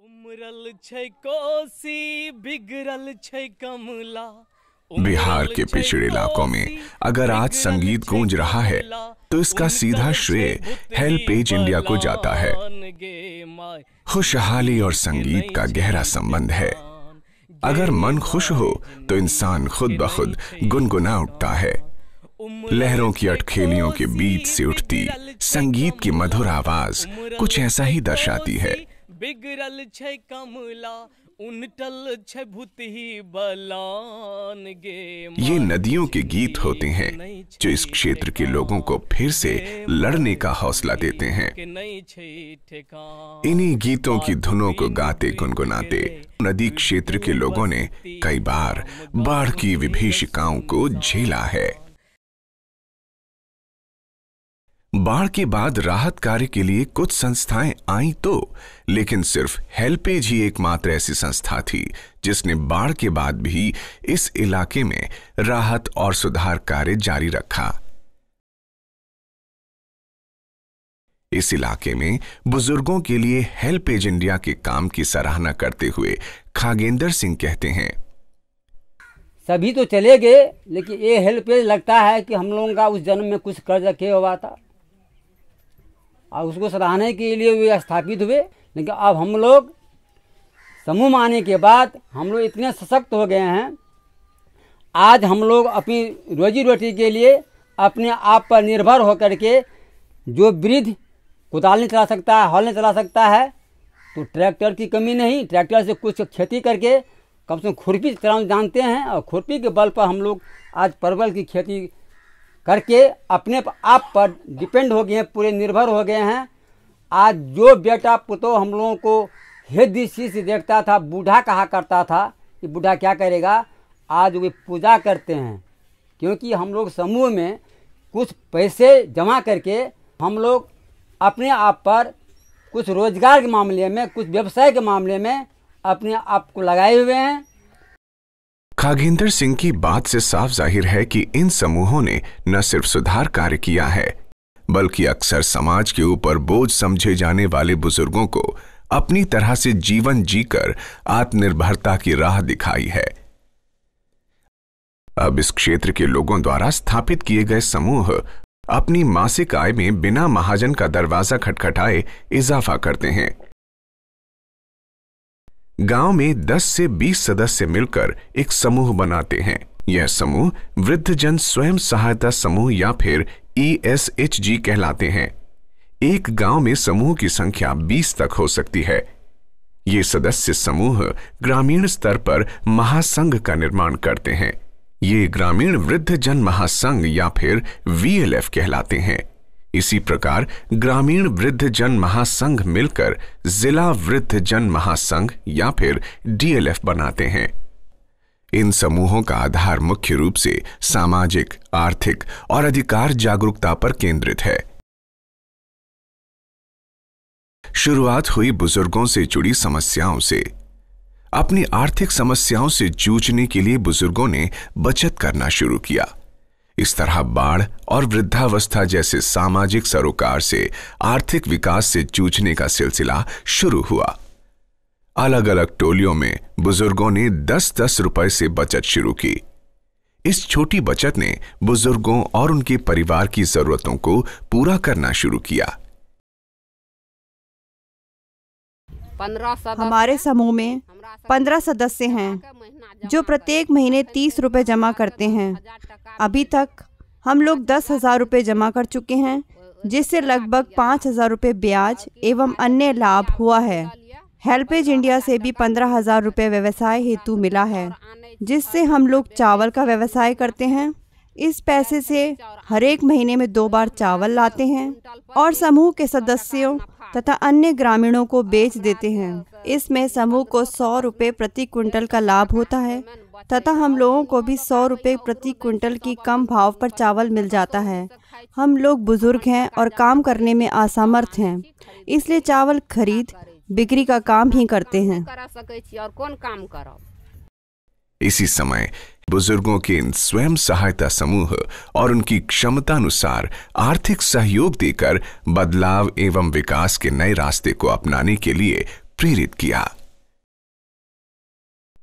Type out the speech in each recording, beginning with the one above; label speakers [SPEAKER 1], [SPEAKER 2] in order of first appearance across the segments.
[SPEAKER 1] उमरल छै कोसी बिगड़ल छै कमला।
[SPEAKER 2] बिहार के पिछड़े इलाकों में अगर आज संगीत गूंज रहा है तो इसका सीधा श्रेय हेल्पेज इंडिया को जाता है। खुशहाली और संगीत का गहरा संबंध है। अगर मन खुश हो तो इंसान खुद ब खुद गुनगुना उठता है। लहरों की अटखेलियों के बीच से उठती संगीत की मधुर आवाज कुछ ऐसा ही दर्शाती है।
[SPEAKER 1] बिगड़ल छै कमला उनटल छै भूतही बलान गे।
[SPEAKER 2] ये नदियों के गीत होते हैं जो इस क्षेत्र के लोगों को फिर से लड़ने का हौसला देते हैं। इन्हीं गीतों की धुनों को गाते गुनगुनाते नदी क्षेत्र के लोगों ने कई बार बाढ़ की विभीषिकाओं को झेला है। बाढ़ के बाद राहत कार्य के लिए कुछ संस्थाएं आईं तो, लेकिन सिर्फ हेल्पेज ही एकमात्र ऐसी संस्था थी जिसने बाढ़ के बाद भी इस इलाके में राहत और सुधार कार्य जारी रखा। इस इलाके में बुजुर्गों के लिए हेल्पेज इंडिया के काम की सराहना करते हुए खागेंद्र सिंह कहते हैं,
[SPEAKER 3] सभी तो चले गए लेकिन ये हेल्पेज लगता है कि हम लोगों का उस जन्म में कुछ कर्ज किया हुआ था और उसको सराहने के लिए वे स्थापित हुए। लेकिन अब हम लोग समूह में आने के बाद हम लोग इतने सशक्त हो गए हैं, आज हम लोग अपनी रोजी रोटी के लिए अपने आप पर निर्भर होकर के, जो वृद्ध कुदाल नहीं चला सकता है, हल नहीं चला सकता है, तो ट्रैक्टर की कमी नहीं, ट्रैक्टर से कुछ खेती करके कम से कम खुरपी चलाना जानते हैं और खुरपी के बल पर हम लोग आज परवल की खेती करके अपने आप पर डिपेंड हो गए हैं, पूरे निर्भर हो गए हैं। आज जो बेटा पुतो हम लोगों को हे दृष्टि से देखता था, बूढ़ा कहा करता था कि बूढ़ा क्या करेगा, आज वे पूजा करते हैं। क्योंकि हम लोग समूह में कुछ पैसे जमा करके हम लोग अपने आप पर कुछ रोजगार के मामले में, कुछ व्यवसाय के मामले में अपने आप को लगाए हुए हैं।
[SPEAKER 2] खागेंद्र सिंह की बात से साफ जाहिर है कि इन समूहों ने न सिर्फ सुधार कार्य किया है, बल्कि अक्सर समाज के ऊपर बोझ समझे जाने वाले बुजुर्गों को अपनी तरह से जीवन जीकर आत्मनिर्भरता की राह दिखाई है। अब इस क्षेत्र के लोगों द्वारा स्थापित किए गए समूह अपनी मासिक आय में बिना महाजन का दरवाजा खटखटाए इजाफा करते हैं। गांव में 10 से 20 सदस्य मिलकर एक समूह बनाते हैं। यह समूह वृद्धजन स्वयं सहायता समूह या फिर ESHG कहलाते हैं। एक गांव में समूह की संख्या 20 तक हो सकती है। ये सदस्य समूह ग्रामीण स्तर पर महासंघ का निर्माण करते हैं। ये ग्रामीण वृद्धजन महासंघ या फिर VLF कहलाते हैं। इसी प्रकार ग्रामीण वृद्धजन महासंघ मिलकर जिला वृद्धजन महासंघ या फिर DLF बनाते हैं। इन समूहों का आधार मुख्य रूप से सामाजिक, आर्थिक और अधिकार जागरूकता पर केंद्रित है। शुरुआत हुई बुजुर्गों से जुड़ी समस्याओं से। अपनी आर्थिक समस्याओं से जूझने के लिए बुजुर्गों ने बचत करना शुरू किया। इस तरह बाढ़ और वृद्धावस्था जैसे सामाजिक सरोकार से आर्थिक विकास से जूझने का सिलसिला शुरू हुआ। अलग अलग टोलियों में बुजुर्गों ने 10-10 रुपए से बचत शुरू की। इस छोटी बचत ने बुजुर्गों और उनके परिवार की जरूरतों को पूरा करना शुरू किया।
[SPEAKER 4] हमारे समूह में 15 सदस्य हैं जो प्रत्येक महीने 30 रुपए जमा करते हैं। अभी तक हम लोग 10,000 रुपए जमा कर चुके हैं, जिससे लगभग 5,000 रुपए ब्याज एवं अन्य लाभ हुआ है। हेल्पेज इंडिया से भी 15,000 रुपए व्यवसाय हेतु मिला है, जिससे हम लोग चावल का व्यवसाय करते हैं। इस पैसे से हर एक महीने में 2 बार चावल लाते हैं और समूह के सदस्यों तथा अन्य ग्रामीणों को बेच देते हैं। इसमें समूह को 100 रुपये प्रति क्विंटल का लाभ होता है तथा हम लोगों को भी 100 रुपये प्रति क्विंटल की कम भाव पर चावल मिल जाता है। हम लोग बुजुर्ग हैं और काम करने में असमर्थ हैं, इसलिए चावल खरीद बिक्री का काम ही करते हैं।
[SPEAKER 2] इसी समय बुजुर्गों के इन स्वयं सहायता समूह और उनकी क्षमता अनुसार आर्थिक सहयोग देकर बदलाव एवं विकास के नए रास्ते को अपनाने के लिए प्रेरित किया।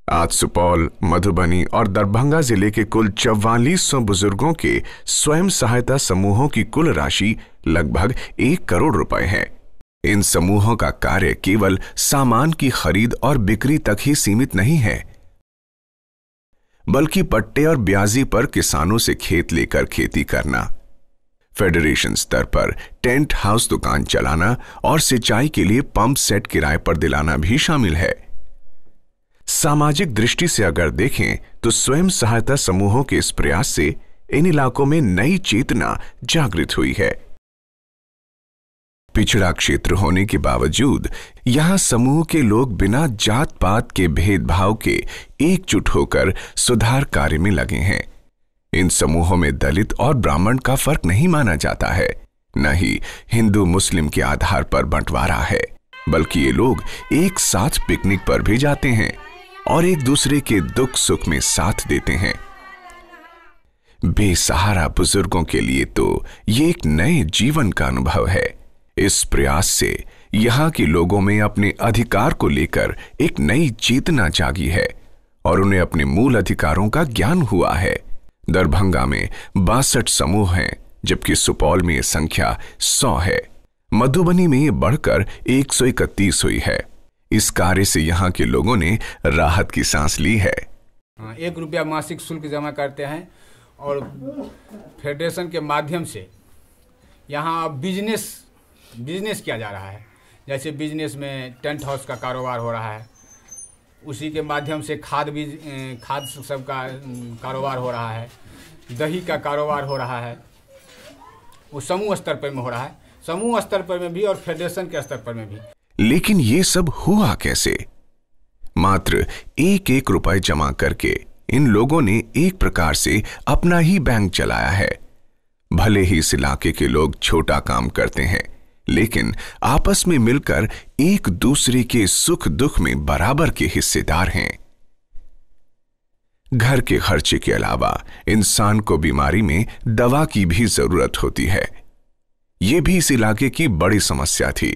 [SPEAKER 2] आज सुपौल, मधुबनी और दरभंगा जिले के कुल 4400 बुजुर्गों के स्वयं सहायता समूहों की कुल राशि लगभग 1 करोड़ रुपए है। इन समूहों का कार्य केवल सामान की खरीद और बिक्री तक ही सीमित नहीं है, बल्कि पट्टे और ब्याजी पर किसानों से खेत लेकर खेती करना, फेडरेशन स्तर पर टेंट हाउस दुकान चलाना और सिंचाई के लिए पंप सेट किराए पर दिलाना भी शामिल है। सामाजिक दृष्टि से अगर देखें तो स्वयं सहायता समूहों के इस प्रयास से इन इलाकों में नई चेतना जागृत हुई है। पिछड़ा क्षेत्र होने के बावजूद यहां समूह के लोग बिना जात पात के भेदभाव के एकजुट होकर सुधार कार्य में लगे हैं। इन समूहों में दलित और ब्राह्मण का फर्क नहीं माना जाता है, न ही हिंदू मुस्लिम के आधार पर बंटवारा है, बल्कि ये लोग एक साथ पिकनिक पर भी जाते हैं और एक दूसरे के दुख सुख में साथ देते हैं। बेसहारा बुजुर्गों के लिए तो ये एक नए जीवन का अनुभव है। इस प्रयास से यहां के लोगों में अपने अधिकार को लेकर एक नई चेतना जागी है और उन्हें अपने मूल अधिकारों का ज्ञान हुआ है। दरभंगा में 62 समूह हैं, जबकि सुपौल में यह संख्या 100 है। मधुबनी में ये बढ़कर 131 हुई है। इस कार्य से यहाँ के लोगों ने राहत की सांस ली है।
[SPEAKER 5] 1 रुपया मासिक शुल्क जमा करते हैं और फेडरेशन के माध्यम से यहाँ बिजनेस किया जा रहा है। जैसे बिजनेस में टेंट हाउस का कारोबार हो रहा है, उसी के माध्यम से खाद सब का कारोबार हो रहा है, दही का कारोबार हो रहा है। वो समूह स्तर पर में हो रहा है, समूह स्तर पर में भी और फेडरेशन के स्तर पर में भी।
[SPEAKER 2] लेकिन ये सब हुआ कैसे? मात्र 1-1 रुपए जमा करके इन लोगों ने एक प्रकार से अपना ही बैंक चलाया है। भले ही इस इलाके के लोग छोटा काम करते हैं, लेकिन आपस में मिलकर एक दूसरे के सुख दुख में बराबर के हिस्सेदार हैं। घर के खर्चे के अलावा इंसान को बीमारी में दवा की भी जरूरत होती है। यह भी इस इलाके की बड़ी समस्या थी,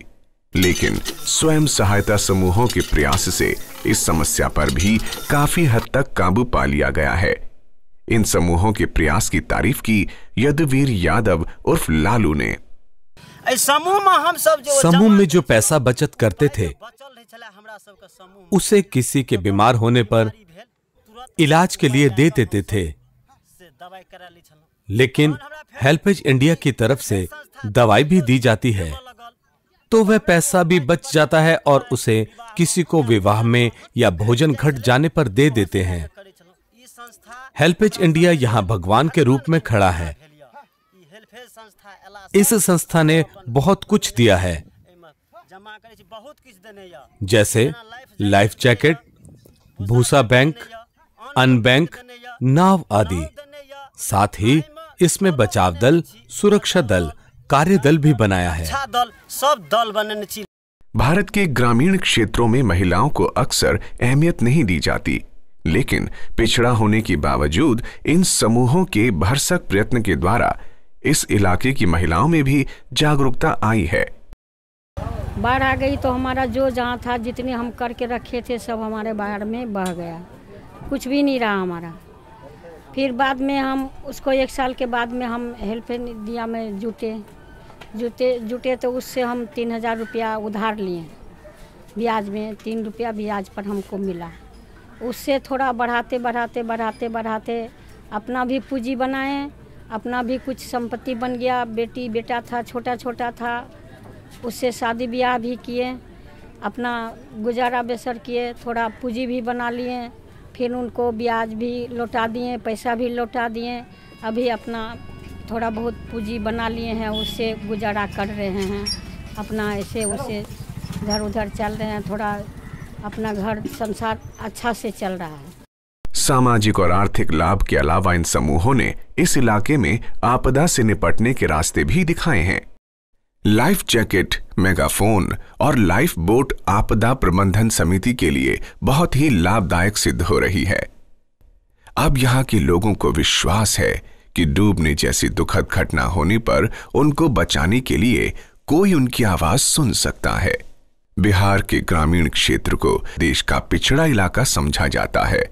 [SPEAKER 2] लेकिन स्वयं सहायता समूहों के प्रयास से इस समस्या पर भी काफी हद तक काबू पा लिया गया है। इन समूहों के प्रयास की तारीफ की यदुवीर यादव उर्फ लालू ने।
[SPEAKER 6] समूह में जो पैसा बचत करते थे उसे किसी के बीमार होने पर इलाज के लिए दे देते थे, लेकिन हेल्पेज इंडिया की तरफ से दवाई भी दी जाती है, तो वह पैसा भी बच जाता है और उसे किसी को विवाह में या भोजन घट जाने पर दे देते हैं। हेल्पेज इंडिया यहाँ भगवान के रूप में खड़ा है। इस संस्था ने बहुत कुछ दिया है, जैसे लाइफ जैकेट, भूसा बैंक, अन्न बैंक, नाव आदि। साथ ही इसमें बचाव दल, सुरक्षा दल, कार्य दल भी बनाया है।
[SPEAKER 2] भारत के ग्रामीण क्षेत्रों में महिलाओं को अक्सर अहमियत नहीं दी जाती, लेकिन पिछड़ा होने के बावजूद इन समूहों के भरसक प्रयत्न के द्वारा इस इलाके की महिलाओं में भी जागरूकता आई है।
[SPEAKER 7] बाढ़ आ गई तो हमारा जो जहाँ था, जितने हम करके रखे थे, सब हमारे बाढ़ में बह गया, कुछ भी नहीं रहा हमारा। फिर बाद में हम उसको 1 साल के बाद में हम हेल्प इंडिया में जुटे तो उससे हम 3000 रुपया उधार लिए ब्याज में। 3 रुपया ब्याज पर हमको मिला। उससे थोड़ा बढ़ाते अपना भी पूंजी बनाए, अपना भी कुछ संपत्ति बन गया। बेटा था, छोटा था, उससे शादी ब्याह भी किए, अपना गुजारा बसर किए, थोड़ा पूंजी भी बना लिए। फिर उनको ब्याज भी लौटा दिए, पैसा भी लौटा दिए। अभी अपना थोड़ा बहुत पूंजी बना लिए हैं, उससे गुजारा कर रहे हैं। अपना ऐसे उसे इधर उधर चल रहे हैं, थोड़ा अपना घर संसार अच्छा से चल रहा है।
[SPEAKER 2] सामाजिक और आर्थिक लाभ के अलावा इन समूहों ने इस इलाके में आपदा से निपटने के रास्ते भी दिखाए हैं। लाइफ जैकेट, मेगाफोन और लाइफ बोट आपदा प्रबंधन समिति के लिए बहुत ही लाभदायक सिद्ध हो रही है। अब यहाँ के लोगों को विश्वास है कि डूबने जैसी दुखद घटना होने पर उनको बचाने के लिए कोई उनकी आवाज सुन सकता है। बिहार के ग्रामीण क्षेत्र को देश का पिछड़ा इलाका समझा जाता है,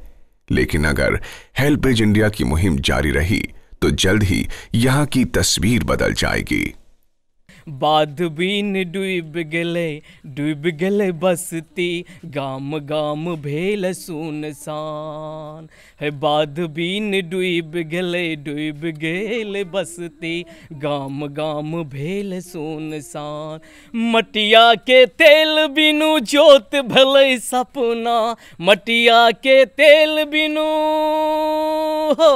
[SPEAKER 2] लेकिन अगर हेल्पेज इंडिया की मुहिम जारी रही तो जल्द ही यहाँ की तस्वीर बदल जाएगी।
[SPEAKER 1] बाध बीन डूब गेले बसती, गाम गाम भेल सुनसान है। बाध बीन डूब गेले बसती, गाम गाम भेल सुनसान। मटिया के तेल बिनु जोत भले सपना, मटिया के तेल बिनु हो,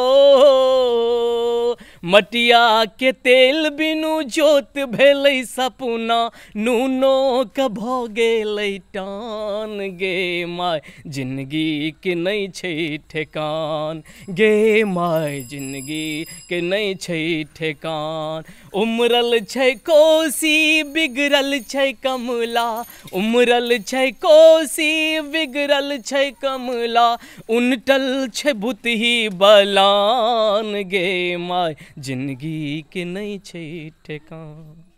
[SPEAKER 1] मटिया के तेल बिनु जोत भेलै सपना, नूनो के भऽ गेलै टान गे माय, जिंदगी के नहीं छै ठेकान गे माय, जिंदगी के नहीं छै ठेकान। उमरल छै कोसी बिगड़ल छै कमला, उमरल छै कोसी बिगड़ल छै कमला, उनटल छै बुतही बलान गे माय, जिंदगी के नहीं छै ठेकान।